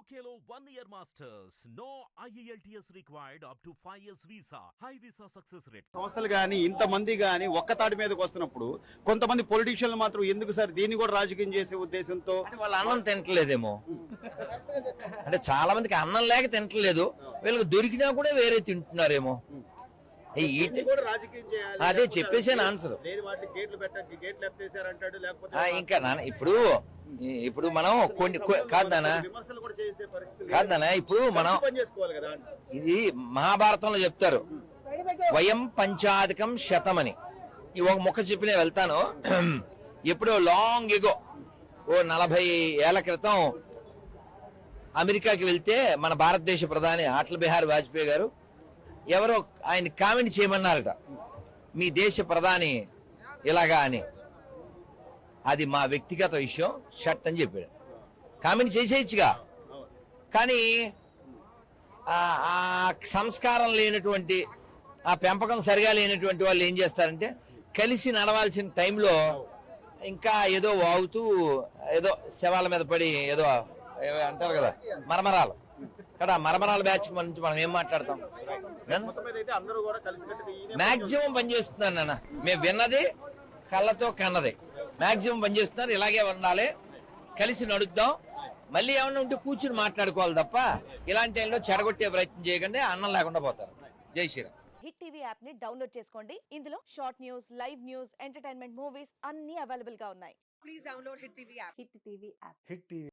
UKLO 1 year masters. No IELTS required up to 5 years visa. High visa success rate. సంస్థలు గాని ఇంతమంది గాని ఒక్క తాటి మీదకి వస్తున్నప్పుడు కొంతమంది పొలిటీషియన్లు మాత్రం ఎందుకు సార్ దీన్ని కూడా రాజకీయం చేసే ఉద్దేశంతో వాళ్ళ అన్నం తింటలేదేమో. అంటే చాలా మందికి అన్నం లేక తింటలేదు, వీళ్ళకి దొరికినా కూడా వేరే తింటున్నారేమో. అదే చెప్పేసాను ఆన్సర్. ఇంకా నాన్న ఇప్పుడు మనం కొన్ని కాదు నాన్న ఇప్పుడు మనం ఇది మహాభారతంలో చెప్తారు, వయం పంచాధికం శతమని. ఈ ఒక ముఖ చెప్పినే వెళ్తాను. ఎప్పుడో లాంగ్ ఎగో 40 ఏళ్ల క్రితం అమెరికాకి వెళ్తే మన భారతదేశ ప్రధాని అటల్ బిహారీ వాజ్పేయి గారు ఎవరో ఆయన కామెంట్ చేయమన్నారట, మీ దేశ ప్రధాని ఇలాగా అని. అది మా వ్యక్తిగత విషయం, షర్ట్ అని చెప్పాడు. కామెంట్ చేసేయచ్చుగా, కానీ ఆ సంస్కారం లేనటువంటి, ఆ పెంపకం సరిగా లేనటువంటి వాళ్ళు ఏం చేస్తారంటే కలిసి నడవాల్సిన టైంలో ఇంకా ఏదో వాగుతూ ఏదో శవాల మీద పడి ఏదో అంటారు కదా మరమరాలు. కదా మరమరాల బ్యాచ్ నుంచి మనం ఏం మాట్లాడతాం? మాక్సిమం పనిచేస్తున్నారు నాన్న, మేము విన్నది కళ్ళతో కన్నది మాక్సిమం పనిచేస్తున్నారు. ఇలాగే ఉండాలి, కలిసి నడుద్దాం. మళ్ళీ ఏమన్నా ఉంటే కూర్చుని మాట్లాడుకోవాలి తప్ప ఇలాంటి టైంలో చెడగొట్టే ప్రయత్నం చేయకండి, అన్నం లేకుండా పోతారు. జై శ్రీరామ్. హిట్ టీవీ యాప్ ని డౌన్లోడ్ చేసుకోండి. ఇందులో short news, live news, entertainment movies అన్ని అవైలబుల్ గా ఉన్నాయి. Please download Hit TV app. Hit TV app. Hit TV